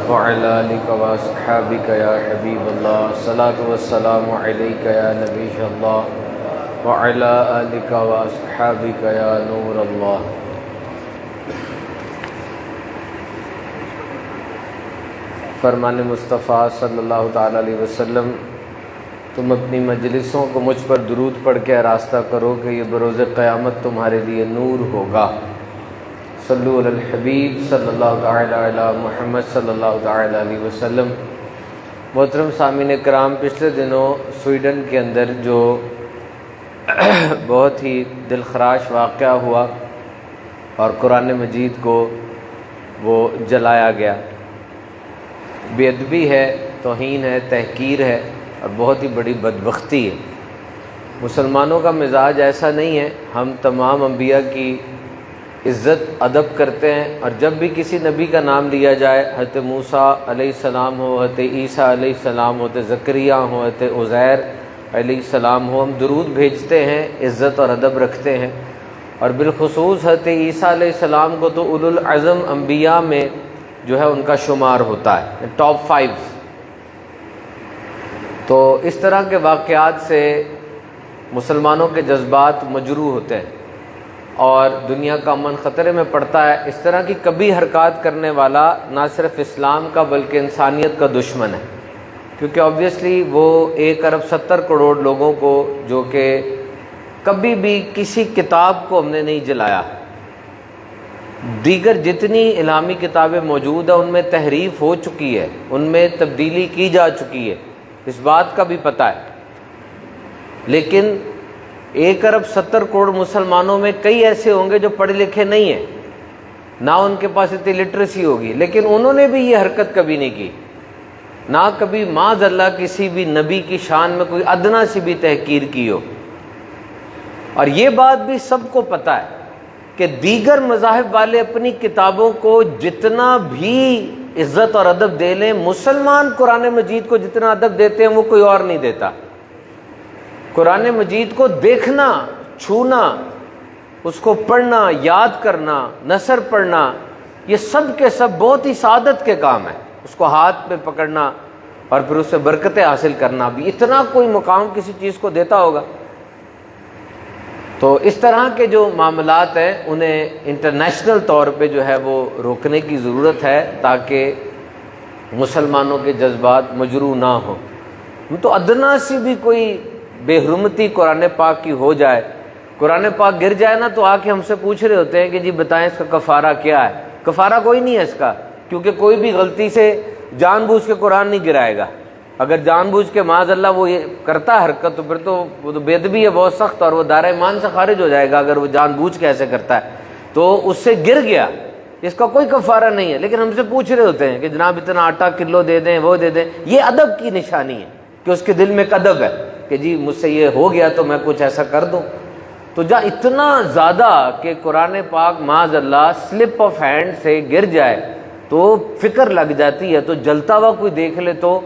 وعلى آلك وأصحابك يا حبيب الله الصلاة والسلام عليك يا نبي الله وعلى آلك وأصحابك يا نور الله۔ فرمان مصطفیٰ صلی اللہ تعالیٰ علیہ وسلم، تم اپنی مجلسوں کو مجھ پر درود پڑھ کے آراستہ کرو کہ یہ بروز قیامت تمہارے لیے نور ہوگا۔ صلو علی الحبیب صلی اللہ تعالیٰ علی محمد صلی اللہ تعالیٰ علیہ وسلم۔ محترم سامعین کرام، پچھلے دنوں سویڈن کے اندر جو بہت ہی دلخراش واقعہ ہوا اور قرآن مجید کو وہ جلایا گیا، بے ادبی ہے، توہین ہے، تحقیر ہے اور بہت ہی بڑی بدبختی ہے۔ مسلمانوں کا مزاج ایسا نہیں ہے، ہم تمام انبیاء کی عزت ادب کرتے ہیں، اور جب بھی کسی نبی کا نام لیا جائے، حضرت موسیٰ علیہ السلام ہو، حضرت عیسیٰ علیہ السلام ہو، حضرت زکریا ہو، حضرت عزیر علیہ السلام ہو، ہم درود بھیجتے ہیں، عزت اور ادب رکھتے ہیں۔ اور بالخصوص حضرت عیسیٰ علیہ السلام کو تو اولو العزم انبیاء میں جو ہے ان کا شمار ہوتا ہے، ٹاپ 5۔ تو اس طرح کے واقعات سے مسلمانوں کے جذبات مجروح ہوتے ہیں اور دنیا کا امن خطرے میں پڑتا ہے۔ اس طرح کی کبھی حرکات کرنے والا نہ صرف اسلام کا بلکہ انسانیت کا دشمن ہے، کیونکہ آبویسلی وہ 1 ارب 70 کروڑ لوگوں کو، جو کہ کبھی بھی کسی کتاب کو ہم نے نہیں جلایا، دیگر جتنی الہامی کتابیں موجود ہیں ان میں تحریف ہو چکی ہے، ان میں تبدیلی کی جا چکی ہے، اس بات کا بھی پتہ ہے، لیکن 1 ارب 70 کروڑ مسلمانوں میں کئی ایسے ہوں گے جو پڑھے لکھے نہیں ہیں، نہ ان کے پاس اتنی لٹریسی ہوگی، لیکن انہوں نے بھی یہ حرکت کبھی نہیں کی، نہ کبھی معاذ اللہ کسی بھی نبی کی شان میں کوئی ادنا سی بھی تحقیر کی ہو۔ اور یہ بات بھی سب کو پتہ ہے کہ دیگر مذاہب والے اپنی کتابوں کو جتنا بھی عزت اور ادب دے لیں، مسلمان قرآن مجید کو جتنا ادب دیتے ہیں وہ کوئی اور نہیں دیتا۔ قرآن مجید کو دیکھنا، چھونا، اس کو پڑھنا، یاد کرنا، نثر پڑھنا، یہ سب کے سب بہت ہی سعادت کے کام ہیں۔ اس کو ہاتھ پہ پکڑنا اور پھر اس سے برکتیں حاصل کرنا بھی اتنا کوئی مقام کسی چیز کو دیتا ہوگا؟ تو اس طرح کے جو معاملات ہیں انہیں انٹرنیشنل طور پہ جو ہے وہ روکنے کی ضرورت ہے، تاکہ مسلمانوں کے جذبات مجروح نہ ہوں۔ تو ادنا سی بھی کوئی بے حرمتی قرآن پاک کی ہو جائے، قرآن پاک گر جائے نا، تو آ کے ہم سے پوچھ رہے ہوتے ہیں کہ جی بتائیں اس کا کفارہ کیا ہے۔ کفارہ کوئی نہیں ہے اس کا، کیونکہ کوئی بھی غلطی سے جان بوجھ کے قرآن نہیں گرائے گا۔ اگر جان بوجھ کے معاذ اللہ وہ یہ کرتا ہے حرکت، تو پھر تو وہ تو بے ادبی ہے بہت سخت، اور وہ دائرہ ایمان سے خارج ہو جائے گا اگر وہ جان بوجھ کے ایسے کرتا ہے، تو اس سے گر گیا، اس کا کوئی کفارہ نہیں ہے۔ لیکن ہم سے پوچھ رہے ہوتے ہیں کہ جناب اتنا آٹا کلو دے دیں، وہ دے دیں۔ یہ ادب کی نشانی ہے کہ اس کے دل میں ایک ادب ہے کہ جی مجھ سے یہ ہو گیا تو میں کچھ ایسا کر دوں۔ تو جہاں اتنا زیادہ کہ قرآن پاک معاذ اللہ سلپ آف ہینڈ سے گر جائے تو فکر لگ جاتی ہے، تو جلتا ہوا کوئی دیکھ لے تو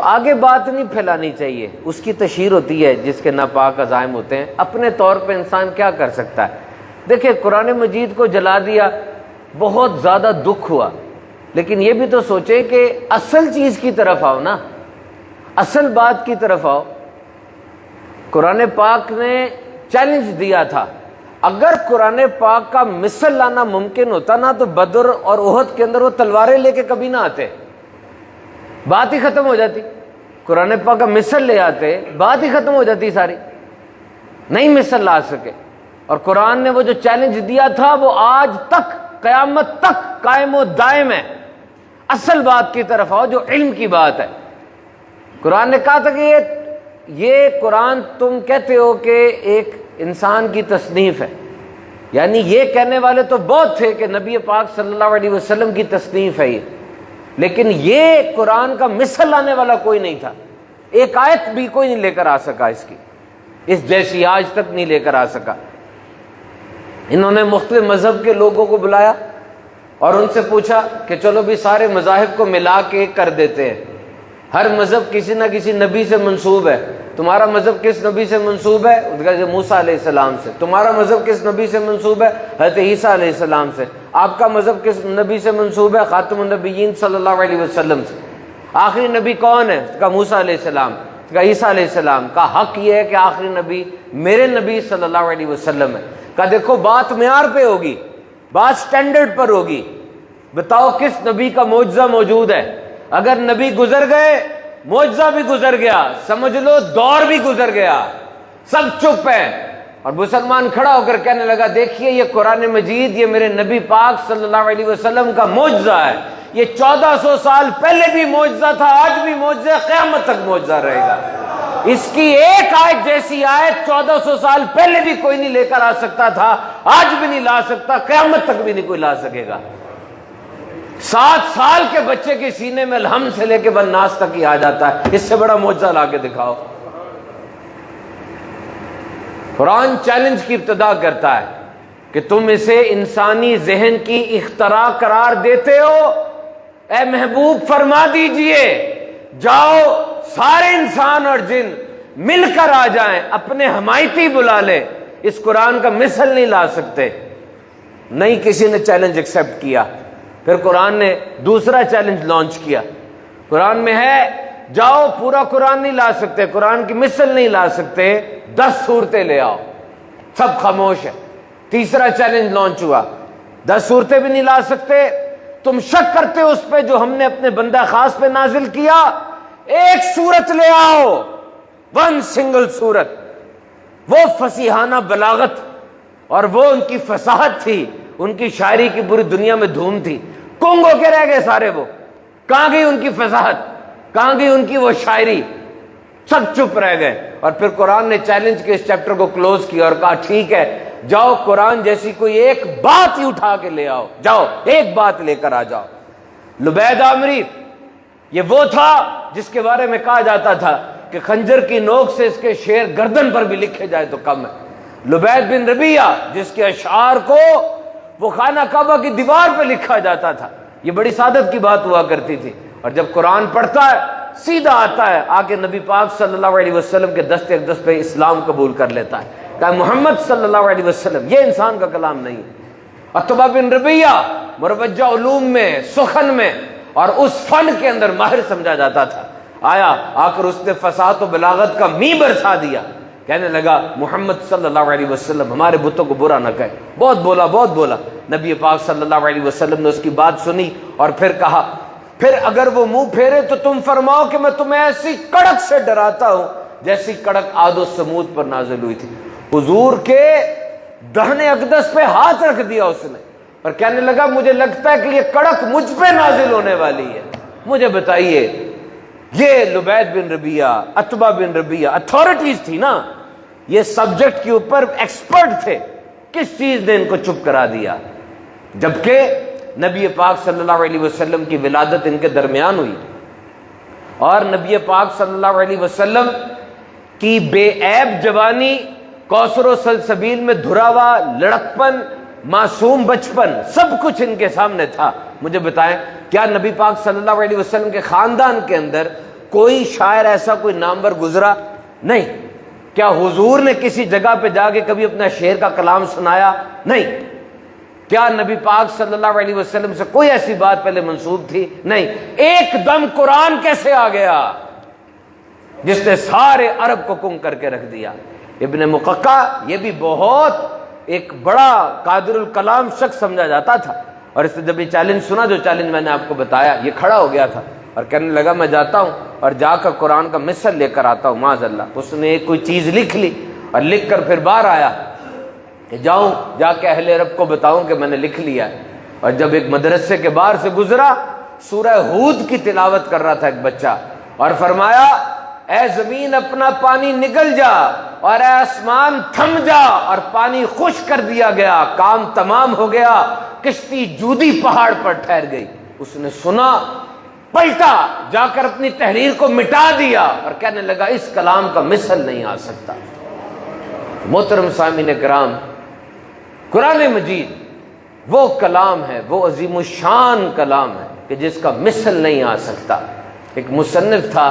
آگے بات نہیں پھیلانی چاہیے، اس کی تشہیر ہوتی ہے جس کے ناپاک عزائم ہوتے ہیں۔ اپنے طور پہ انسان کیا کر سکتا ہے؟ دیکھیں، قرآن مجید کو جلا دیا، بہت زیادہ دکھ ہوا، لیکن یہ بھی تو سوچیں کہ اصل چیز کی طرف آؤ نا، اصل بات کی طرف آؤ۔ قرآن پاک نے چیلنج دیا تھا، اگر قرآن پاک کا مثل لانا ممکن ہوتا نا تو بدر اور احد کے اندر وہ تلواریں لے کے کبھی نہ آتے، بات ہی ختم ہو جاتی۔ قرآن پاک کا مثل لے آتے، بات ہی ختم ہو جاتی ساری، نہیں مثل لا سکے۔ اور قرآن نے وہ جو چیلنج دیا تھا وہ آج تک قیامت تک قائم و دائم ہے۔ اصل بات کی طرف آؤ جو علم کی بات ہے۔ قرآن نے کہا تھا کہ یہ قرآن تم کہتے ہو کہ ایک انسان کی تصنیف ہے، یعنی یہ کہنے والے تو بہت تھے کہ نبی پاک صلی اللہ علیہ وسلم کی تصنیف ہے یہ، لیکن یہ قرآن کا مثل لانے والا کوئی نہیں تھا، ایک آیت بھی کوئی نہیں لے کر آ سکا اس کی، اس جیسی آج تک نہیں لے کر آ سکا۔ انہوں نے مختلف مذہب کے لوگوں کو بلایا اور ان سے پوچھا کہ چلو بھی سارے مذاہب کو ملا کے ایک کر دیتے ہیں، ہر مذہب کسی نہ کسی نبی سے منسوب ہے، تمہارا مذہب کس نبی سے منسوب ہے؟ ان کا موسیٰ علیہ السلام سے۔ تمہارا مذہب کس نبی سے منسوب ہے؟ حضرت عیسیٰ علیہ السلام سے۔ آپ کا مذہب کس نبی سے منسوب ہے؟ خاتم النبیین صلی اللہ علیہ وسلم سے۔ آخری نبی کون ہے؟ کا موسیٰ علیہ السلام، کا عیسیٰ علیہ السلام۔ کا حق یہ ہے کہ آخری نبی میرے نبی صلی اللہ علیہ وسلم ہے۔ کا دیکھو بات معیار پہ ہوگی، بات سٹینڈرڈ پر ہوگی، بتاؤ کس نبی کا معجزہ موجود ہے؟ اگر نبی گزر گئے، معجزہ بھی گزر گیا، سمجھ لو دور بھی گزر گیا، سب چپ ہے۔ اور مسلمان کھڑا ہو کر کہنے لگا دیکھیے یہ قرآن مجید، یہ میرے نبی پاک صلی اللہ علیہ وسلم کا معجزہ ہے، یہ 1400 سال پہلے بھی معجزہ تھا، آج بھی معجزہ ہے، قیامت تک معجزہ رہے گا۔ اس کی ایک آیت جیسی آیت 1400 سال پہلے بھی کوئی نہیں لے کر آ سکتا تھا، آج بھی نہیں لا سکتا، قیامت تک بھی نہیں کوئی لا سکے گا۔ 7 سال کے بچے کے سینے میں الحمد سے لے کے والناس تک ہی آ جاتا ہے، اس سے بڑا معجزہ لا کے دکھاؤ۔ قرآن چیلنج کی ابتدا کرتا ہے کہ تم اسے انسانی ذہن کی اختراع قرار دیتے ہو، اے محبوب فرما دیجئے جاؤ سارے انسان اور جن مل کر آ جائیں، اپنے حمایتی بلا لیں، اس قرآن کا مثل نہیں لا سکتے۔ نہیں کسی نے چیلنج ایکسیپٹ کیا۔ پھر قرآن نے دوسرا چیلنج لانچ کیا، قرآن میں ہے جاؤ پورا قرآن نہیں لا سکتے، قرآن کی مثل نہیں لا سکتے، 10 صورتیں لے آؤ، سب خاموش ہے۔ تیسرا چیلنج لانچ ہوا، 10 صورتیں بھی نہیں لا سکتے، تم شک کرتے ہو اس پہ جو ہم نے اپنے بندہ خاص پہ نازل کیا، ایک سورت لے آؤ، 1 سنگل سورت۔ وہ فصیحانہ بلاغت اور وہ ان کی فصاحت تھی، ان کی شاعری کی پوری دنیا میں دھوم تھی، گنگ ہو کے رہ گئے سارے۔ وہ کہاں گئی ان کی فصاحت، کہاں گئی ان کی وہ شاعری، سب چپ رہ گئے۔ اور پھر قرآن نے چیلنج کے اس چیپٹر کو کلوز کیا اور کہا ٹھیک ہے جاؤ قرآن جیسی کوئی ایک بات ہی اٹھا کے لے آؤ، جاؤ ایک بات لے کر آ جاؤ۔ لبید عامری یہ وہ تھا جس کے بارے میں کہا جاتا تھا کہ خنجر کی نوک سے اس کے شعر گردن پر بھی لکھے جائے تو کم ہے۔ لبید بن ربیعہ جس کے اشعار کو وہ خانہ کعبہ کی دیوار پہ لکھا جاتا تھا، یہ بڑی سعادت کی بات ہوا کرتی تھی۔ اور جب قرآن پڑھتا ہے سیدھا آتا ہے، آ کے نبی پاک صلی اللہ علیہ وسلم کے دست اقدس پہ اسلام قبول کر لیتا ہے، کہ محمد صلی اللہ علیہ وسلم، یہ انسان کا کلام نہیں ہے۔ عتبہ بن ربیعہ مروجہ علوم میں، سخن میں اور اس فن کے اندر ماہر سمجھا جاتا تھا، آیا آ کر اس نے فصاحت و بلاغت کا می برسا دیا، کہنے لگا محمد صلی اللہ علیہ وسلم ہمارے بتوں کو برا نہ کہے۔ بہت بولا بہت بولا، نبی پاک صلی اللہ علیہ وسلم نے اس کی بات سنی اور پھر کہا پھر اگر وہ منہ پھیرے تو تم فرماؤ کہ میں تمہیں ایسی کڑک سے ڈراتا ہوں جیسی کڑک عاد و سمود پر نازل ہوئی تھی۔ حضور کے دہنے اقدس پہ ہاتھ رکھ دیا اس نے اور کہنے لگا مجھے لگتا ہے کہ یہ کڑک مجھ پہ نازل ہونے والی ہے، مجھے بتائیے۔ یہ لبید بن ربیعہ، عتبہ بن ربیعہ اتھارٹیز تھی نا، یہ سبجیکٹ کے اوپر ایکسپرٹ تھے، کس چیز نے ان کو چپ کرا دیا؟ جبکہ نبی پاک صلی اللہ علیہ وسلم کی ولادت ان کے درمیان ہوئی اور نبی پاک صلی اللہ علیہ وسلم کی بے عیب جوانی، کوثر و سلسبیل میں دھرا ہوا لڑکپن، معصوم بچپن، سب کچھ ان کے سامنے تھا۔ مجھے بتائیں کیا نبی پاک صلی اللہ علیہ وسلم کے خاندان کے اندر کوئی شاعر ایسا کوئی نامور گزرا؟ نہیں۔ کیا حضور نے کسی جگہ پہ جا کے کبھی اپنا شعر کا کلام سنایا؟ نہیں۔ کیا نبی پاک صلی اللہ علیہ وسلم سے کوئی ایسی بات پہلے منسوب تھی؟ نہیں۔ ایک دم قرآن کیسے آ گیا جس نے سارے عرب کو گم کر کے رکھ دیا؟ ابن مققع یہ بھی بہت ایک بڑا قادر الکلام شخص سمجھا جاتا تھا، اور اس نے جب یہ چیلنج سنا، جو چیلنج میں نے آپ کو بتایا، یہ کھڑا ہو گیا تھا اور کہنے لگا میں جاتا ہوں اور جا کر قرآن کا مثل لے کر آتا ہوں۔ معاذ اللہ، اس نے ایک کوئی چیز لکھ لی اور لکھ کر پھر باہر آیا کہ جاؤں جا کے اہل عرب کو بتاؤں کہ میں نے لکھ لیا ہے۔ اور جب ایک مدرسے کے باہر سے گزرا، سورہ ہود کی تلاوت کر رہا تھا ایک بچہ، اور فرمایا اے زمین اپنا پانی نگل جا اور اے آسمان تھم جا، اور پانی خشک کر دیا گیا، کام تمام ہو گیا، کشتی جودی پہاڑ پر ٹھہر گئی۔ اس نے سنا، پلٹا، جا کر اپنی تحریر کو مٹا دیا اور کہنے لگا اس کلام کا مثل نہیں آ سکتا۔ محترم سامعین کرام، قرآن مجید وہ کلام ہے، وہ عظیم الشان کلام ہے کہ جس کا مثل نہیں آ سکتا۔ ایک مصنف تھا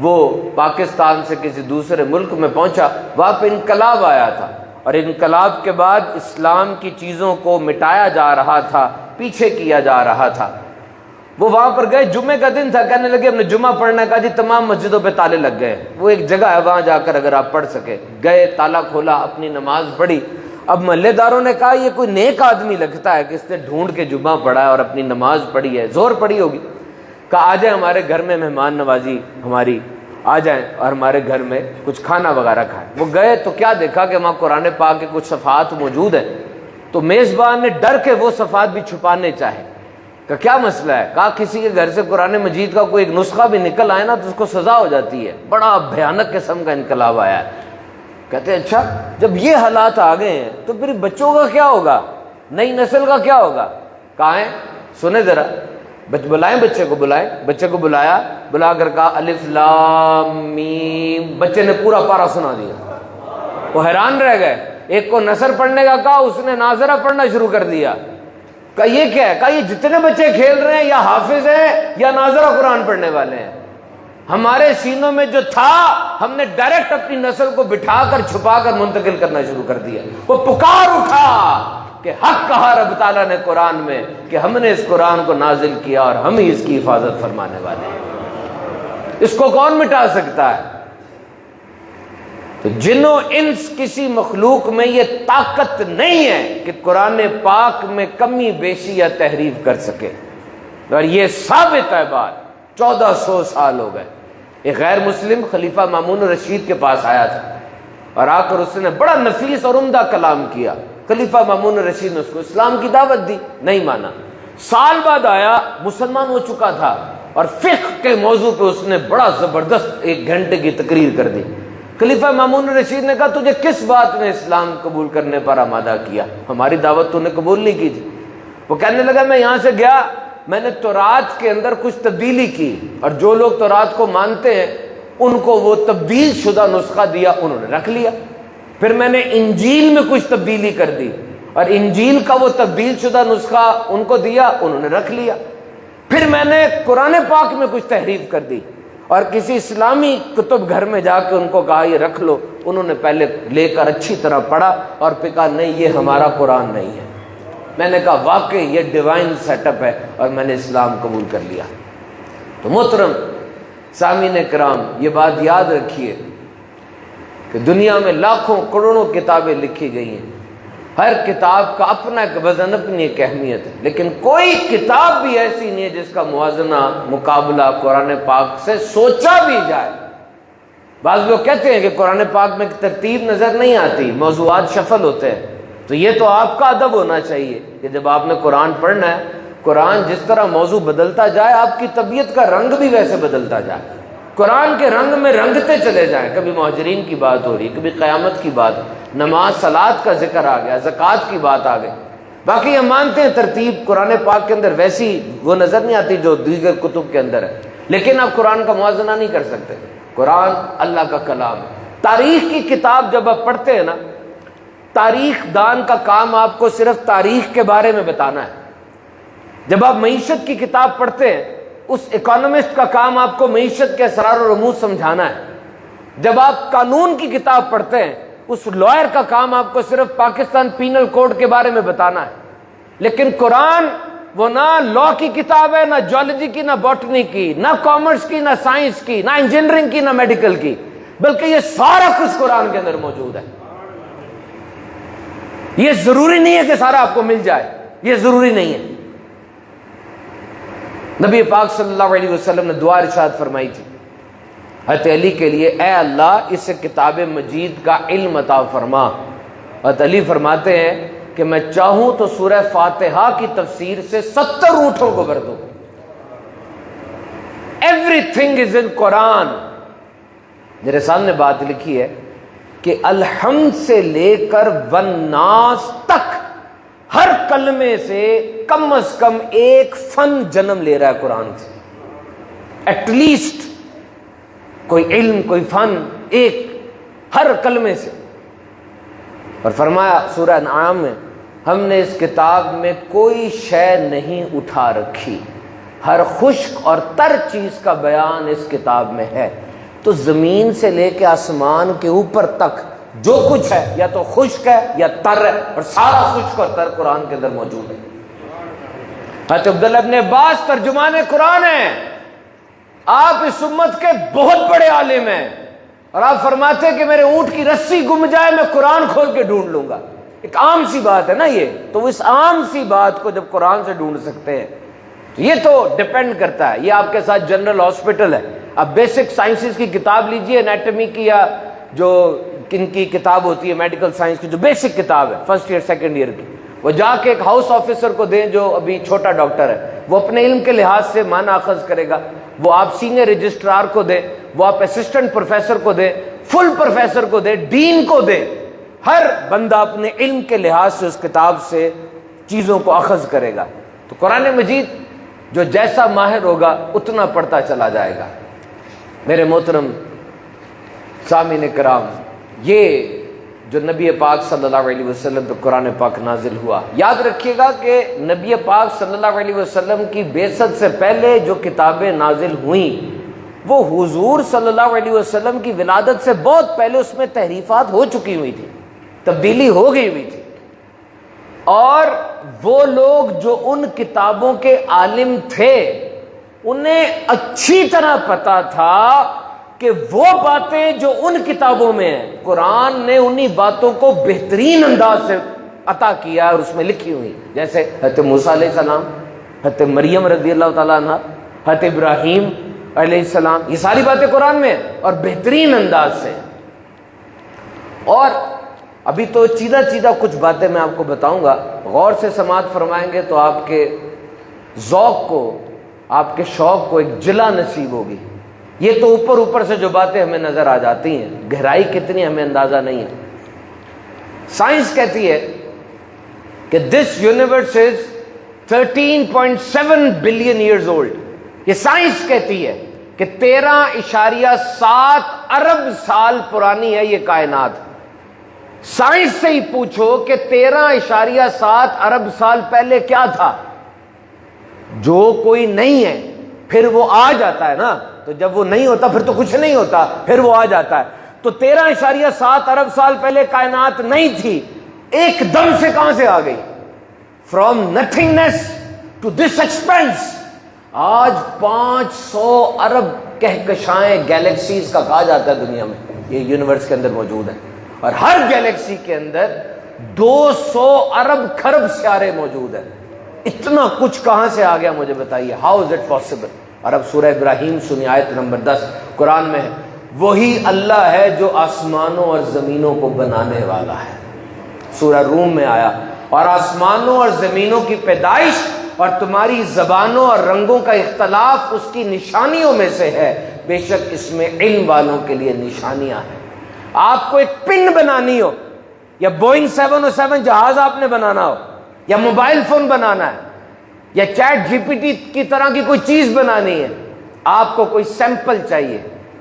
وہ پاکستان سے کسی دوسرے ملک میں پہنچا، وہاں پہ انقلاب آیا تھا، اور انقلاب کے بعد اسلام کی چیزوں کو مٹایا جا رہا تھا، پیچھے کیا جا رہا تھا۔ وہ وہاں پر گئے، جمعے کا دن تھا، کہنے لگے ہم نے جمعہ پڑھنا ہے، کہا جی تمام مسجدوں پہ تالے لگ گئے، وہ ایک جگہ ہے وہاں جا کر اگر آپ پڑھ سکے، گئے تالا کھولا، اپنی نماز پڑھی۔ اب محلے داروں نے کہا یہ کوئی نیک آدمی لگتا ہے کہ اس نے ڈھونڈ کے جمعہ پڑھا ہے اور اپنی نماز پڑھی ہے، زور پڑھی ہوگی۔ کہا آ جائیں ہمارے گھر میں مہمان نوازی ہماری، آ جائیں اور ہمارے گھر میں کچھ کھانا وغیرہ کھائیں۔ وہ گئے تو کیا دیکھا کہ وہاں قرآن پاک کے کچھ صفحات موجود ہیں، تو میزبان نے ڈر کے وہ صفحات بھی چھپانے چاہے۔ کہ کیا مسئلہ ہے؟ کہا کسی کے گھر سے قرآن مجید کا کوئی ایک نسخہ بھی نکل آئے نا تو اس کو سزا ہو جاتی ہے، بڑا بھیانک قسم کا انقلاب آیا ہے۔ کہتے ہیں اچھا جب یہ حالات آ گئے ہیں تو پھر بچوں کا کیا ہوگا، نئی نسل کا کیا ہوگا؟ کہاں ہے سنیں ذرا، بلائیں بچے کو، بلائیں بچے کو، بلایا، بلا کر کہا الف لام میم، بچے نے پورا پارا سنا دیا۔ وہ حیران رہ گئے، ایک کو نثر پڑھنے کا کہا، اس نے ناظرہ پڑھنا شروع کر دیا۔ کہا یہ کیا ہے؟ کہا یہ جتنے بچے کھیل رہے ہیں یا حافظ ہیں یا ناظرہ قرآن پڑھنے والے ہیں، ہمارے سینوں میں جو تھا ہم نے ڈائریکٹ اپنی نسل کو بٹھا کر چھپا کر منتقل کرنا شروع کر دیا۔ وہ پکار اٹھا کہ حق کہا رب تعالیٰ نے قرآن میں کہ ہم نے اس قرآن کو نازل کیا اور ہم ہی اس کی حفاظت فرمانے والے ہیں، اس کو کون مٹا سکتا ہے؟ تو جن و انس کسی مخلوق میں یہ طاقت نہیں ہے کہ قرآن پاک میں کمی بیشی یا تحریف کر سکے، اور یہ ثابت ہے بات۔ 1400 سال ہو گئے، ایک غیر مسلم خلیفہ مامون رشید کے پاس آیا تھا اور آ کر اس نے بڑا نفیس اور عمدہ کلام کیا۔ خلیفہ مامون رشید نے اس کو اسلام کی دعوت دی، نہیں مانا۔ سال بعد آیا، مسلمان ہو چکا تھا، اور فقہ کے موضوع پہ اس نے بڑا زبردست 1 گھنٹے کی تقریر کر دی۔ خلیفہ مامون رشید نے کہا تجھے کس بات نے اسلام قبول کرنے پر آمادہ کیا؟ ہماری دعوت تو نے قبول نہیں کی تھی۔ وہ کہنے لگا میں یہاں سے گیا، میں نے تورات کے اندر کچھ تبدیلی کی، اور جو لوگ تورات کو مانتے ہیں ان کو وہ تبدیل شدہ نسخہ دیا، انہوں نے رکھ لیا۔ پھر میں نے انجیل میں کچھ تبدیلی کر دی، اور انجیل کا وہ تبدیل شدہ نسخہ ان کو دیا، انہوں نے رکھ لیا۔ پھر میں نے قرآن پاک میں کچھ تحریف کر دی، اور کسی اسلامی کتب گھر میں جا کے ان کو کہا یہ رکھ لو، انہوں نے پہلے لے کر اچھی طرح پڑھا اور پھر کہا نہیں یہ ہمارا قرآن نہیں ہے۔ میں نے کہا واقعی یہ ڈیوائن سیٹ اپ ہے، اور میں نے اسلام قبول کر لیا۔ تو محترم سامعین کرام، یہ بات یاد رکھیے کہ دنیا میں لاکھوں کروڑوں کتابیں لکھی گئی ہیں، ہر کتاب کا اپنا ایک وزن، اپنی ایک اہمیت ہے، لیکن کوئی کتاب بھی ایسی نہیں ہے جس کا موازنہ، مقابلہ قرآن پاک سے سوچا بھی جائے۔ بعض لوگ کہتے ہیں کہ قرآن پاک میں ترتیب نظر نہیں آتی، موضوعات شفل ہوتے ہیں، تو یہ تو آپ کا ادب ہونا چاہیے کہ جب آپ نے قرآن پڑھنا ہے، قرآن جس طرح موضوع بدلتا جائے آپ کی طبیعت کا رنگ بھی ویسے بدلتا جائے، قرآن کے رنگ میں رنگتے چلے جائیں۔ کبھی مہاجرین کی بات ہو رہی، کبھی قیامت کی بات، نماز صلات کا ذکر آ گیا، زکوٰۃ کی بات آ گئی۔ باقی ہم مانتے ہیں ترتیب قرآن پاک کے اندر ویسی وہ نظر نہیں آتی جو دیگر کتب کے اندر ہے، لیکن آپ قرآن کا موازنہ نہیں کر سکتے۔ قرآن اللہ کا کلام ہے۔ تاریخ کی کتاب جب آپ پڑھتے ہیں نا، تاریخ دان کا کام آپ کو صرف تاریخ کے بارے میں بتانا ہے۔ جب آپ معیشت کی کتاب پڑھتے ہیں، اس اکانومسٹ کا کام آپ کو معیشت کے اسرار و رموز سمجھانا ہے۔ جب آپ قانون کی کتاب پڑھتے ہیں، اس لائر کا کام آپ کو صرف پاکستان پینل کوڈ کے بارے میں بتانا ہے۔ لیکن قرآن وہ نہ لا کی کتاب ہے، نہ جیولوجی کی، نہ باٹنی کی، نہ کامرس کی، نہ سائنس کی، نہ انجینئرنگ کی، نہ میڈیکل کی، بلکہ یہ سارا کچھ قرآن کے اندر موجود ہے۔ یہ ضروری نہیں ہے کہ سارا آپ کو مل جائے، یہ ضروری نہیں ہے۔ نبی پاک صلی اللہ علیہ وسلم نے دعا ارشاد فرمائی تھی حضرت علی کے لیے، اے اللہ اس کتاب مجید کا علم عطا فرما۔ حضرت علی فرماتے ہیں کہ میں چاہوں تو سورہ فاتحہ کی تفسیر سے 70 اونٹوں کو بھر دوں۔ ایوری تھنگ از ان قرآن۔ میرے سامنے بات لکھی ہے کہ الحمد سے لے کر والناس تک ہر کلمے سے کم از کم ایک فن جنم لے رہا ہے قرآن سے، ایٹ لیسٹ کوئی علم، کوئی فن، ایک ہر کلمے سے۔ اور فرمایا سورہ انعام میں، ہم نے اس کتاب میں کوئی شے نہیں اٹھا رکھی، ہر خشک اور تر چیز کا بیان اس کتاب میں ہے۔ تو زمین سے لے کے آسمان کے اوپر تک جو کچھ ہے یا تو خشک ہے یا تر ہے، اور سارا خشک اور تر قرآن کے اندر موجود ہے۔ حضرت عبداللہ ابن عباس ترجمان قرآن ہیں، آپ اس امت کے بہت بڑے عالم ہیں، اور آپ فرماتے ہیں کہ میرے اونٹ کی رسی گم جائے میں قرآن کھول کے ڈھونڈ لوں گا۔ ایک عام سی بات ہے نا یہ، تو اس عام سی بات کو جب قرآن سے ڈھونڈ سکتے ہیں تو یہ تو ڈیپینڈ کرتا ہے۔ یہ آپ کے ساتھ جنرل ہاسپٹل ہے، اب بیسک سائنسز کی کتاب لیجئے، انیٹمی کی یا جو کن کی کتاب ہوتی ہے میڈیکل سائنس کی جو بیسک کتاب ہے فرسٹ ایئر سیکنڈ ایئر کی، وہ جا کے ایک ہاؤس آفیسر کو دیں جو ابھی چھوٹا ڈاکٹر ہے، وہ اپنے علم کے لحاظ سے معنی اخذ کرے گا۔ وہ آپ سینئر رجسٹرار کو دیں، وہ آپ اسسٹنٹ پروفیسر کو دیں، فل پروفیسر کو دیں، ڈین کو دیں، ہر بندہ اپنے علم کے لحاظ سے اس کتاب سے چیزوں کو اخذ کرے گا۔ تو قرآن مجید جو جیسا ماہر ہوگا اتنا پڑھتا چلا جائے گا۔ میرے محترم سامعین کرام، یہ جو نبی پاک صلی اللہ علیہ وسلم پہ قرآن پاک نازل ہوا، یاد رکھیے گا کہ نبی پاک صلی اللہ علیہ وسلم کی بعثت سے پہلے جو کتابیں نازل ہوئیں وہ حضور صلی اللہ علیہ وسلم کی ولادت سے بہت پہلے اس میں تحریفات ہو چکی ہوئی تھی، تبدیلی ہو گئی ہوئی تھی، اور وہ لوگ جو ان کتابوں کے عالم تھے انہیں اچھی طرح پتا تھا کہ وہ باتیں جو ان کتابوں میں ہیں قرآن نے انہی باتوں کو بہترین انداز سے عطا کیا اور اس میں لکھی ہوئی، جیسے حضرت موسیٰ علیہ السلام، حضرت مریم رضی اللہ تعالیٰ عنہ، حضرت ابراہیم علیہ السلام، یہ ساری باتیں قرآن میں ہیں اور بہترین انداز سے۔ اور ابھی تو چیدہ کچھ باتیں میں آپ کو بتاؤں گا، غور سے سماعت فرمائیں گے تو آپ کے ذوق کو، آپ کے شوق کو ایک جلا نصیب ہوگی۔ یہ تو اوپر سے جو باتیں ہمیں نظر آ جاتی ہیں، گہرائی کتنی ہمیں اندازہ نہیں ہے۔ سائنس کہتی ہے کہ this universe is 13.7 billion years old. یہ سائنس کہتی ہے کہ 13.7 ارب سال پرانی ہے یہ کائنات۔ سائنس سے ہی پوچھو کہ 13.7 ارب سال پہلے کیا تھا؟ جو کوئی نہیں ہے پھر وہ آ جاتا ہے نا، تو جب وہ نہیں ہوتا پھر تو کچھ نہیں ہوتا، پھر وہ آ جاتا ہے۔ تو 13.7 ارب سال پہلے کائنات نہیں تھی، ایک دم سے کہاں سے آ گئی؟ From nothingness to this expense. آج 500 ارب کہکشائیں گیلیکسیز کا کہا جاتا ہے دنیا میں، یہ یونیورس کے اندر موجود ہیں، اور ہر گیلیکسی کے اندر 200 ارب کھرب سیارے موجود ہیں۔ اتنا کچھ کہاں سے آ گیا مجھے بتائیے، ہاؤ از اٹ پاسبل؟ اور اب سورہ ابراہیم سنی، آیت نمبر 10 قرآن میں ہے، وہی اللہ ہے جو آسمانوں اور زمینوں کو بنانے والا ہے۔ سورہ روم میں آیا، اور آسمانوں اور زمینوں کی پیدائش اور تمہاری زبانوں اور رنگوں کا اختلاف اس کی نشانیوں میں سے ہے، بے شک اس میں علم والوں کے لیے نشانیاں ہیں۔ آپ کو ایک پن بنانی ہو، یا بوئنگ 707 جہاز آپ نے بنانا ہو، یا موبائل فون بنانا ہے، یا چیٹ جی پی ٹی کی طرح کی کوئی چیز بنانی ہے، آپ کو کوئی سیمپل چاہیے،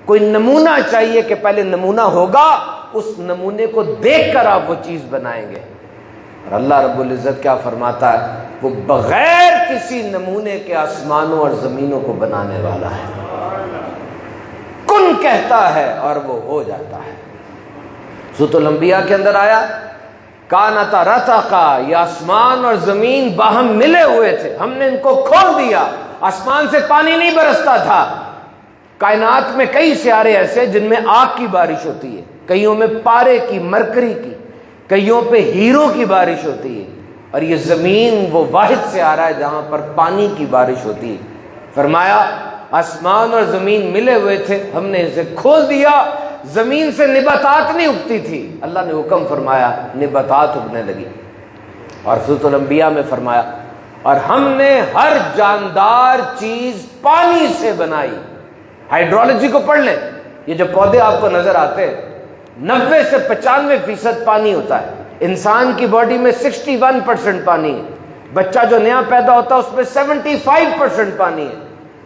کوئی نمونہ چاہیے کہ پہلے نمونہ ہوگا، اس نمونے کو دیکھ کر آپ وہ چیز بنائیں گے۔ اور اللہ رب العزت کیا فرماتا ہے؟ وہ بغیر کسی نمونے کے آسمانوں اور زمینوں کو بنانے والا ہے۔ کن کہتا ہے اور وہ ہو جاتا ہے۔ سورۃ الانبیاء کے اندر آیا، کانتا رتقا، یہ آسمان اور زمین باہم ملے ہوئے تھے، ہم نے ان کو کھول دیا۔ آسمان سے پانی نہیں برستا تھا، کائنات میں کئی سیارے ایسے جن میں آگ کی بارش ہوتی ہے، کئیوں میں پارے کی، مرکری کی، کئیوں پہ ہیروں کی بارش ہوتی ہے، اور یہ زمین وہ واحد سیارہ ہے جہاں پر پانی کی بارش ہوتی ہے۔ فرمایا آسمان اور زمین ملے ہوئے تھے، ہم نے اسے کھول دیا۔ زمین سے نباتات نہیں اگتی تھی، اللہ نے حکم فرمایا نباتات اگنے لگی۔ اور سورۃ الانبیاء میں فرمایا اور ہم نے ہر جاندار چیز پانی سے بنائی۔ ہائیڈرولوجی کو پڑھ لیں، یہ جو پودے آپ کو نظر آتے ہیں 90 سے 95% پانی ہوتا ہے۔ انسان کی باڈی میں 61% پانی ہے، بچہ جو نیا پیدا ہوتا ہے اس میں 75% پانی ہے۔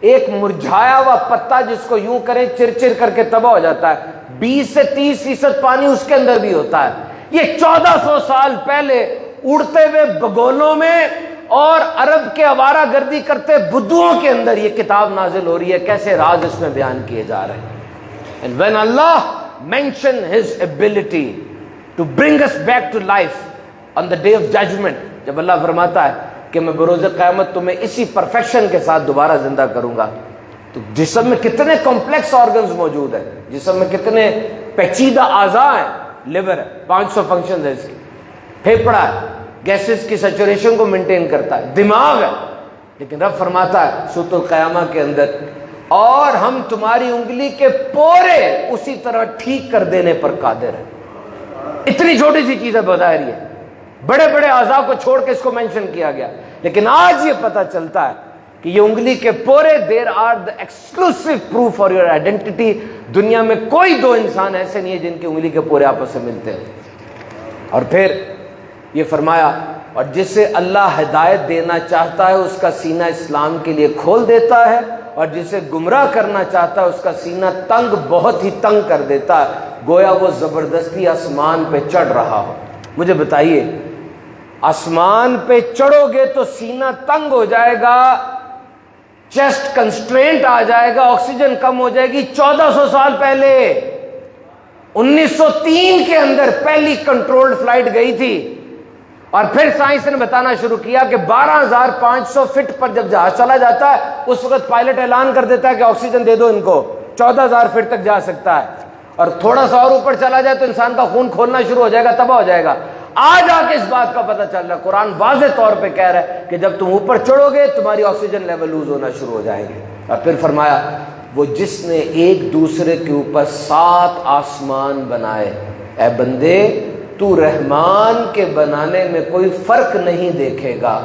ایک مرجھایا ہوا پتا جس کو یوں کریں چر چر کر کے تباہ ہو جاتا ہے، 20 سے 30% پانی اس کے اندر بھی ہوتا ہے۔ یہ 1400 سال پہلے اڑتے ہوئے بگولوں میں اور عرب کے آوارہ گردی کرتے بدوؤں کے اندر یہ کتاب نازل ہو رہی ہے، کیسے راز اس میں بیان کیے جا رہے ہیں۔ And when Allah mentioned His ability to bring us back to life on the day of judgment, جب اللہ فرماتا ہے کہ میں بروز قیامت تمہیں اسی پرفیکشن کے ساتھ دوبارہ زندہ کروں گا، تو جسم میں کتنے کمپلیکس آرگنز موجود ہیں، جسم میں کتنے پیچیدہ اعضاء ہیں، لیور ہے 500 فنکشنز ہے اس کی، پھیپڑا ہے گیسز کی سیچوریشن کو مینٹین کرتا ہے، دماغ ہے، لیکن رب فرماتا ہے سورۃ القیامہ کے اندر اور ہم تمہاری انگلی کے پورے اسی طرح ٹھیک کر دینے پر قادر ہیں۔ اتنی چھوٹی سی چیز ہے بظاہر، یہ بڑے بڑے اعضاء کو چھوڑ کے اس کو مینشن کیا گیا، لیکن آج یہ پتہ چلتا ہے کہ یہ انگلی کے پورے there are the exclusive proof for your identity. دنیا میں کوئی دو انسان ایسے نہیں ہے جن کی انگلی کے پورے آپس سے ملتے ہیں۔ اور پھر یہ فرمایا اور جسے اللہ ہدایت دینا چاہتا ہے اس کا سینہ اسلام کے لیے کھول دیتا ہے، اور جسے گمراہ کرنا چاہتا ہے اس کا سینہ تنگ، بہت ہی تنگ کر دیتا ہے، گویا وہ زبردستی آسمان پہ چڑھ رہا ہو۔ مجھے بتائیے، آسمان پہ چڑھو گے تو سینہ تنگ ہو جائے گا، چیسٹ کنسٹرینٹ آ جائے گا، آکسیجن کم ہو جائے گی۔ 1400 سال پہلے 1903 کے اندر پہلی کنٹرولڈ فلائٹ گئی تھی، اور پھر سائنس نے بتانا شروع کیا کہ 12,500 فٹ پر جب جہاز چلا جاتا ہے اس وقت پائلٹ اعلان کر دیتا ہے کہ آکسیجن دے دو ان کو، 14,000 فٹ تک جا سکتا ہے، اور تھوڑا سا اور اوپر چلا جائے تو انسان کا خون کھولنا شروع ہو جائے گا، تباہ ہو جائے گا۔ آج آ کے اس بات کا پتہ چل رہا ہے، قرآن واضح طور پہ کہہ رہا ہے کہ جب تم اوپر چڑھو گے تمہاری آکسیجن لیول لوز ہونا شروع ہو جائے گی۔ اور پھر فرمایا وہ جس نے ایک دوسرے کے اوپر 7 آسمان بنائے، اے بندے تو رحمان کے بنانے میں کوئی فرق نہیں دیکھے گا،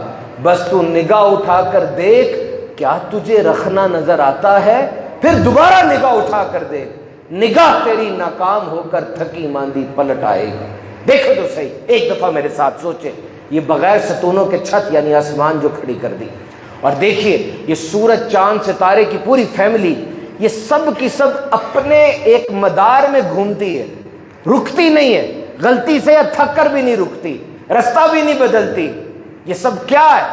بس تو نگاہ اٹھا کر دیکھ کیا تجھے رکھنا نظر آتا ہے، پھر دوبارہ نگاہ اٹھا کر دیکھ، نگاہ تیری ناکام ہو کر تھکی ماندی پلٹ آئے گی۔ دیکھو تو صحیح، ایک دفعہ میرے ساتھ سوچے، یہ بغیر ستونوں کے چھت یعنی آسمان جو کھڑی کر دی، اور دیکھیے یہ سورج چاند ستارے کی پوری فیملی، یہ سب کی سب اپنے ایک مدار میں گھومتی ہے، رکتی نہیں ہے، غلطی سے یا تھک کر بھی نہیں رکتی، رستہ بھی نہیں بدلتی۔ یہ سب کیا ہے؟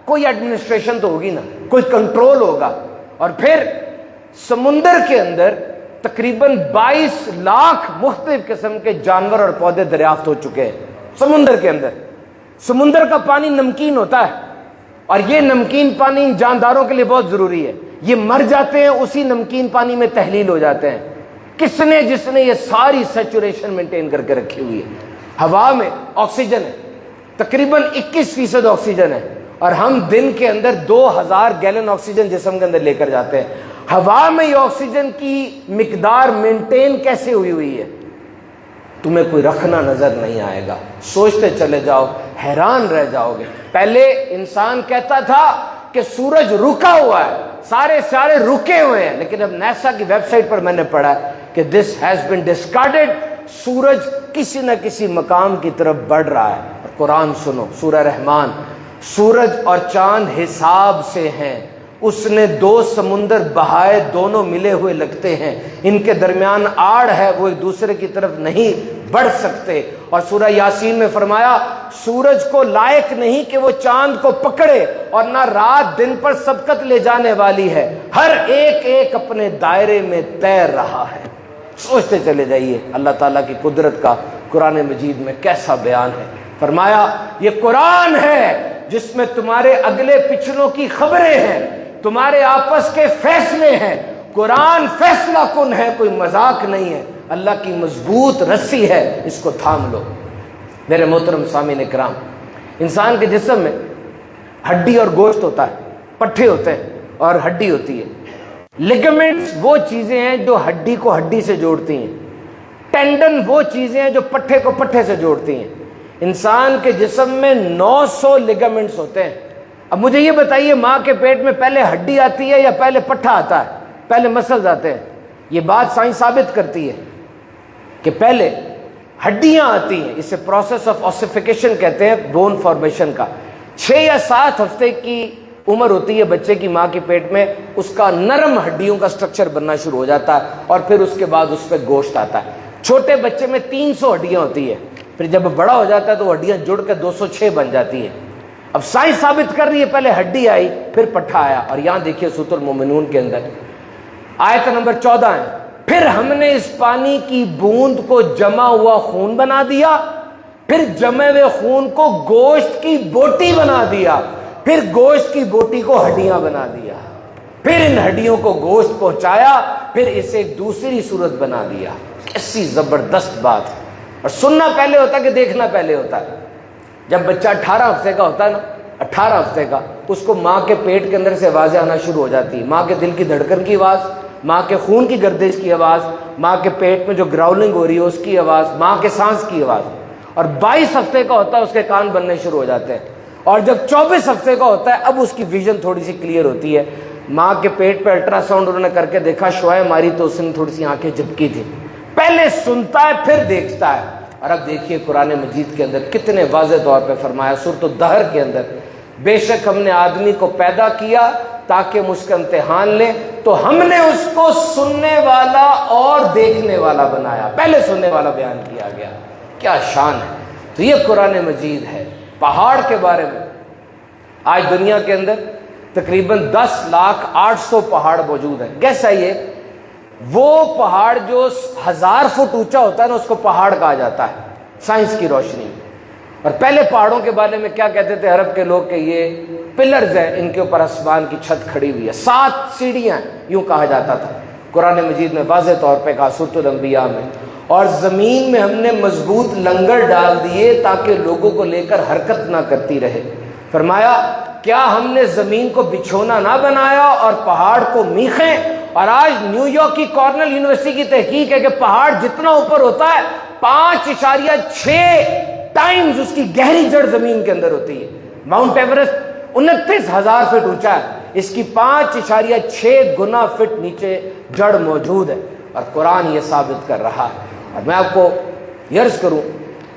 کوئی ایڈمنسٹریشن تو ہوگی نا، کوئی کنٹرول ہوگا۔ اور پھر سمندر کے اندر تقریباً 22 لاکھ مختلف قسم کے جانور اور پودے دریافت ہو چکے ہیں سمندر کے اندر۔ سمندر کا پانی نمکین ہوتا ہے، اور یہ نمکین پانی جانداروں کے لیے بہت ضروری ہے، یہ مر جاتے ہیں اسی نمکین پانی میں تحلیل ہو جاتے ہیں۔ کس نے؟ جس نے یہ ساری سیچوریشن مینٹین کر کے رکھی ہوئی ہے۔ ہوا میں آکسیجن ہے، تقریباً 21% آکسیجن ہے، اور ہم دن کے اندر 2000 گیلن آکسیجن جسم کے اندر لے کر جاتے ہیں۔ ہوا میں یہ آکسیجن کی مقدار مینٹین کیسے ہوئی ہے؟ تمہیں کوئی رکھنا نظر نہیں آئے گا، سوچتے چلے جاؤ، حیران رہ جاؤ گے۔ پہلے انسان کہتا تھا کہ سورج رکا ہوا ہے، سارے رکے ہوئے ہیں، لیکن اب نیسا کی ویب سائٹ پر میں نے پڑھا کہ دس ہیز بین ڈسکارڈڈ، سورج کسی نہ کسی مقام کی طرف بڑھ رہا ہے۔ قرآن سنو، سورہ رحمان، سورج اور چاند حساب سے ہیں، اس نے 2 سمندر بہائے، دونوں ملے ہوئے لگتے ہیں، ان کے درمیان آڑ ہے، وہ ایک دوسرے کی طرف نہیں بڑھ سکتے۔ اور سورہ یاسین میں فرمایا سورج کو لائق نہیں کہ وہ چاند کو پکڑے، اور نہ رات دن پر سبقت لے جانے والی ہے، ہر ایک اپنے دائرے میں تیر رہا ہے۔ سوچتے چلے جائیے اللہ تعالیٰ کی قدرت کا قرآن مجید میں کیسا بیان ہے۔ فرمایا یہ قرآن ہے جس میں تمہارے اگلے پچھلوں کی خبریں ہیں، تمہارے آپس کے فیصلے ہیں۔ قرآن فیصلہ کن ہے، کوئی مذاق نہیں ہے، اللہ کی مضبوط رسی ہے، اس کو تھام لو۔ میرے محترم سامعین کرام، انسان کے جسم میں ہڈی اور گوشت ہوتا ہے، پٹھے ہوتے ہیں اور ہڈی ہوتی ہے۔ لیگمنٹس وہ چیزیں ہیں جو ہڈی کو ہڈی سے جوڑتی ہیں، ٹینڈن وہ چیزیں ہیں جو پٹھے کو پٹھے سے جوڑتی ہیں۔ انسان کے جسم میں 900 لیگمنٹس ہوتے ہیں۔ اب مجھے یہ بتائیے، ماں کے پیٹ میں پہلے ہڈی آتی ہے یا پہلے پٹھا آتا ہے؟ پہلے مسلز آتے ہیں۔ یہ بات سائنس ثابت کرتی ہے کہ پہلے ہڈیاں آتی ہیں، اسے پروسیس آف آسیفیکیشن کہتے ہیں، بون فارمیشن کا۔ 6 یا 7 ہفتے کی عمر ہوتی ہے بچے کی ماں کے پیٹ میں، اس کا نرم ہڈیوں کا سٹرکچر بننا شروع ہو جاتا ہے، اور پھر اس کے بعد اس پہ گوشت آتا ہے۔ چھوٹے بچے میں 300 ہڈیاں ہوتی ہیں، پھر جب بڑا ہو جاتا ہے تو وہ ہڈیاں جڑ کے 206 بن جاتی ہیں۔ اب سائنس ثابت کر رہی ہے پہلے ہڈی آئی پھر پٹھا آیا۔ اور یہاں دیکھیے سورۃ المومنون کے اندر آیت نمبر 14 ہے، پھر ہم نے اس پانی کی بوند کو جمع ہوا خون بنا دیا، پھر جمے ہوئے خون کو گوشت کی بوٹی بنا دیا، پھر گوشت کی بوٹی کو ہڈیاں بنا دیا، پھر ان ہڈیوں کو گوشت پہنچایا، پھر اسے ایک دوسری صورت بنا دیا۔ کیسی زبردست بات ہے! اور سننا پہلے ہوتا ہے کہ دیکھنا پہلے ہوتا ہے؟ جب بچہ 18 ہفتے کا ہوتا ہے نا، 18 ہفتے کا، اس کو ماں کے پیٹ کے اندر سے آوازیں آنا شروع ہو جاتی ہیں، ماں کے دل کی دھڑکن کی آواز، ماں کے خون کی گردش کی آواز، ماں کے پیٹ میں جو گراؤلنگ ہو رہی ہے اس کی آواز، ماں کے سانس کی آواز۔ اور 22 ہفتے کا ہوتا ہے اس کے کان بننے شروع ہو جاتے ہیں، اور جب 24 ہفتے کا ہوتا ہے اب اس کی ویژن تھوڑی سی کلیئر ہوتی ہے۔ ماں کے پیٹ پہ الٹرا ساؤنڈ انہوں نے کر کے دیکھا، شعاع ماری تو اس نے تھوڑی سی آنکھیں جھپکی تھی۔ پہلے سنتا ہے پھر دیکھتا ہے۔ اور اب دیکھیے قرآن مجید کے اندر کتنے واضح طور پہ فرمایا سورۃ الدہر کے اندر، بے شک ہم نے آدمی کو پیدا کیا تاکہ ہم اس کا امتحان لیں، تو ہم نے اس کو سننے والا اور دیکھنے والا بنایا۔ پہلے سننے والا بیان کیا گیا، کیا شان ہے! تو یہ قرآن مجید ہے۔ پہاڑ کے بارے میں آج دنیا کے اندر تقریباً 10,08,000 پہاڑ موجود ہیں۔ کیسا یہ وہ پہاڑ جو 1000 فٹ اونچا ہوتا ہے نا، اس کو پہاڑ کہا جاتا ہے سائنس کی روشنی میں۔ اور پہلے پہاڑوں کے بارے میں کیا کہتے تھے عرب کے لوگ کہ یہ پلرز ہیں، ان کے اوپر آسمان کی چھت کھڑی ہوئی ہے، 7 سیڑھیاں یوں کہا جاتا تھا۔ قرآن مجید میں واضح طور پہ کہا سورۃ الانبیاء میں، اور زمین میں ہم نے مضبوط لنگر ڈال دیے تاکہ لوگوں کو لے کر حرکت نہ کرتی رہے۔ فرمایا کیا ہم نے زمین کو بچھونا نہ بنایا اور پہاڑ کو میخیں؟ اور آج نیو یارک کی کارنل یونیورسٹی کی تحقیق ہے کہ پہاڑ جتنا اوپر ہوتا ہے 5.6 ٹائمز اس کی گہری جڑ زمین کے اندر ہوتی ہے۔ ماؤنٹ ایورسٹ 29,000 فٹ اونچا ہے، اس کی 5.6 گنا فٹ نیچے جڑ موجود ہے، اور قرآن یہ ثابت کر رہا ہے۔ اور میں آپ کو عرض کروں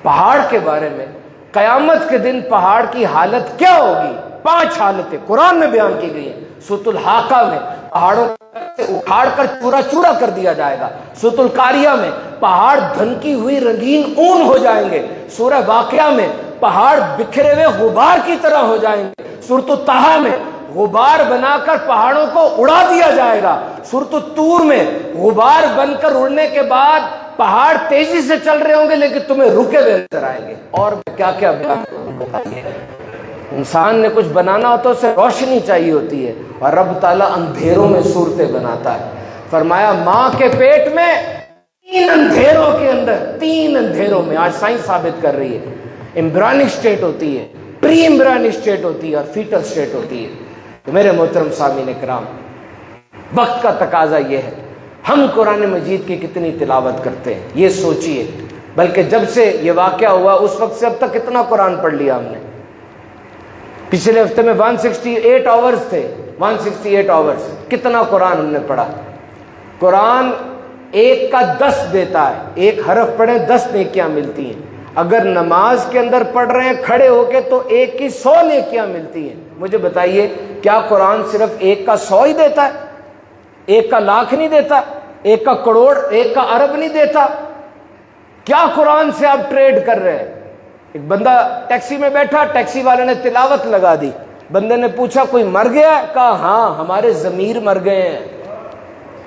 پہاڑ کے بارے میں، قیامت کے دن پہاڑ کی حالت کیا ہوگی؟ 5 حالتیں قرآن میں بیان کی گئی ہیں۔ سورۃ الحاقہ میں پہاڑوں سے اکھاڑ کر چورا چورا کر دیا جائے گا۔ سورۃ القاریہ میں پہاڑ دھنکی ہوئی رنگین اون ہو جائیں گے۔ سورہ واقعہ میں پہاڑ بکھرے ہوئے غبار کی طرح ہو جائیں گے۔ سورۃ الطٰہٰ میں غبار بنا کر پہاڑوں کو اڑا دیا جائے گا۔ سورۃ الطور میں غبار بن کر اڑنے کے بعد پہاڑ تیزی سے چل رہے ہوں گے لیکن تمہیں رکے ہوئے نظر آئیں گے۔ اور کیا کیا انسان نے کچھ بنانا ہوتا ہے اسے روشنی چاہیے ہوتی ہے، اور رب تعالیٰ اندھیروں میں صورتیں بناتا ہے۔ فرمایا ماں کے پیٹ میں 3 اندھیروں کے اندر، 3 اندھیروں میں، آج سائنس ثابت کر رہی ہے، ایمبرینک سٹیٹ ہوتی ہے، پری ایمبرینک سٹیٹ ہوتی ہے، اور فیٹل سٹیٹ ہوتی ہے۔ تو میرے محترم سامعین کرام، وقت کا تقاضا یہ ہے ہم قرآن مجید کی کتنی تلاوت کرتے ہیں یہ سوچئے۔ بلکہ جب سے یہ واقعہ ہوا اس وقت سے اب تک کتنا قرآن پڑھ لیا ہم نے؟ پچھلے ہفتے میں 168 آورز تھے، 168 آورز، کتنا قرآن ہم نے پڑھا؟ قرآن 1 کا 10 دیتا ہے، 1 حرف پڑھیں 10 نیکیاں ملتی ہیں۔ اگر نماز کے اندر پڑھ رہے ہیں کھڑے ہو کے تو 1 کی 100 نیکیاں ملتی ہیں۔ مجھے بتائیے کیا قرآن صرف 1 کا 100 ہی دیتا ہے؟ 1 کا لاکھ نہیں دیتا؟ 1 کا کروڑ، 1 کا ارب نہیں دیتا؟ کیا قرآن سے آپ ٹریڈ کر رہے ہیں؟ ایک بندہ ٹیکسی میں بیٹھا، ٹیکسی والے نے تلاوت لگا دی، بندے نے پوچھا کوئی مر گیا؟ کہا ہاں ہمارے ضمیر مر گئے ہیں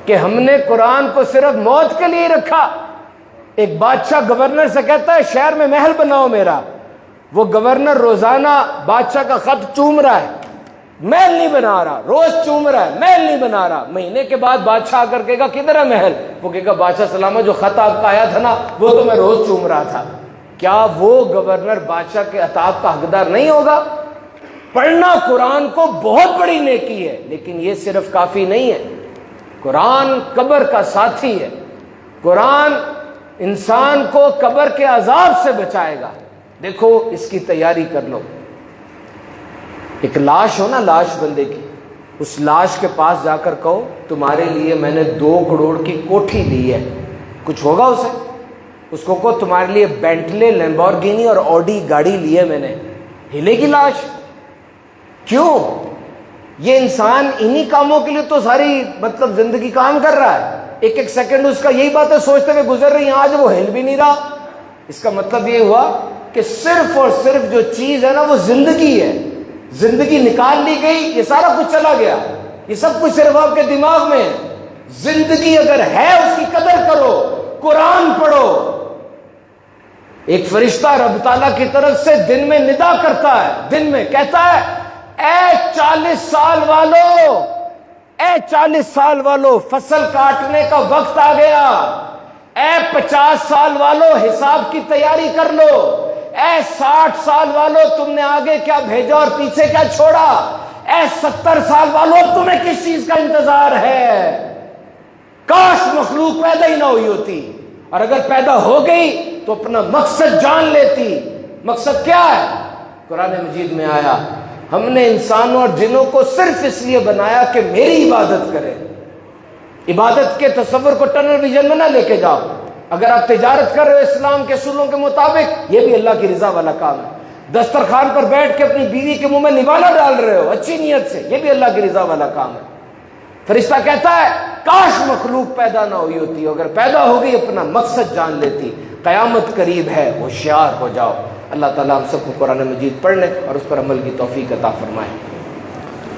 کہ ہم نے قرآن کو صرف موت کے لیے رکھا۔ ایک بادشاہ گورنر سے کہتا ہے شہر میں محل بناؤ میرا، وہ گورنر روزانہ بادشاہ کا خط چوم رہا ہے، محل نہیں بنا رہا، روز چوم رہا ہے، محل نہیں بنا رہا۔ مہینے کے بعد بادشاہ آ کر کہے گا کدھر ہے محل؟ وہ کہے گا بادشاہ سلامت، جو خط آپ کا آیا تھا نا وہ تو میں روز چوم رہا تھا۔ کیا وہ گورنر بادشاہ کے عطاب کا حقدار نہیں ہوگا؟ پڑھنا قرآن کو بہت بڑی نیکی ہے، لیکن یہ صرف کافی نہیں ہے۔ قرآن قبر کا ساتھی ہے، قرآن انسان کو قبر کے عذاب سے بچائے گا۔ دیکھو اس کی تیاری کر لو، ایک لاش ہو نا، لاش بندے کی، اس لاش کے پاس جا کر کہو تمہارے لیے میں نے 2 کروڑ کی کوٹھی لی ہے، کچھ ہوگا اسے؟ اس کو کہو تمہارے لیے بینٹلے، لیمبورگینی اور آڈی گاڑی لی ہے میں نے، ہلے گی لاش؟ کیوں؟ یہ انسان انہی کاموں کے لیے تو ساری زندگی کام کر رہا ہے، ایک ایک سیکنڈ اس کا یہی باتیں سوچتے ہوئے گزر رہی ہیں، آج وہ ہل بھی نہیں رہا۔ اس کا مطلب یہ ہوا کہ صرف اور صرف جو چیز ہے نا وہ زندگی ہے، زندگی نکال لی گئی، یہ سارا کچھ چلا گیا، یہ سب کچھ صرف آپ کے دماغ میں ہے۔ زندگی اگر ہے اس کی قدر کرو، قرآن پڑھو۔ ایک فرشتہ رب تعالیٰ کی طرف سے دن میں ندا کرتا ہے، دن میں کہتا ہے اے 40 سال والو، اے 40 سال والو فصل کاٹنے کا وقت آ گیا، اے 50 سال والو حساب کی تیاری کر لو، اے 60 سال والو تم نے آگے کیا بھیجا اور پیچھے کیا چھوڑا، اے 70 سال والو تمہیں کس چیز کا انتظار ہے۔ کاش مخلوق پیدا ہی نہ ہوئی ہوتی، اور اگر پیدا ہو گئی تو اپنا مقصد جان لیتی۔ مقصد کیا ہے؟ قرآن مجید میں آیا ہم نے انسانوں اور جنوں کو صرف اس لیے بنایا کہ میری عبادت کرے۔ عبادت کے تصور کو ٹنل ویژن میں نہ لے کے جاؤ۔ اگر آپ تجارت کر رہے ہو اسلام کے اصولوں کے مطابق، یہ بھی اللہ کی رضا والا کام ہے۔ دسترخوان پر بیٹھ کے اپنی بیوی کے منہ میں نوالا ڈال رہے ہو اچھی نیت سے، یہ بھی اللہ کی رضا والا کام ہے۔ فرشتہ کہتا ہے کاش مخلوق پیدا نہ ہوئی ہوتی، اگر پیدا ہو گئی اپنا مقصد جان لیتی۔ قیامت قریب ہے، ہوشیار ہو جاؤ۔ اللہ تعالیٰ ہم سب کو قرآن مجید پڑھنے اور اس پر عمل کی توفیق عطا فرمائے۔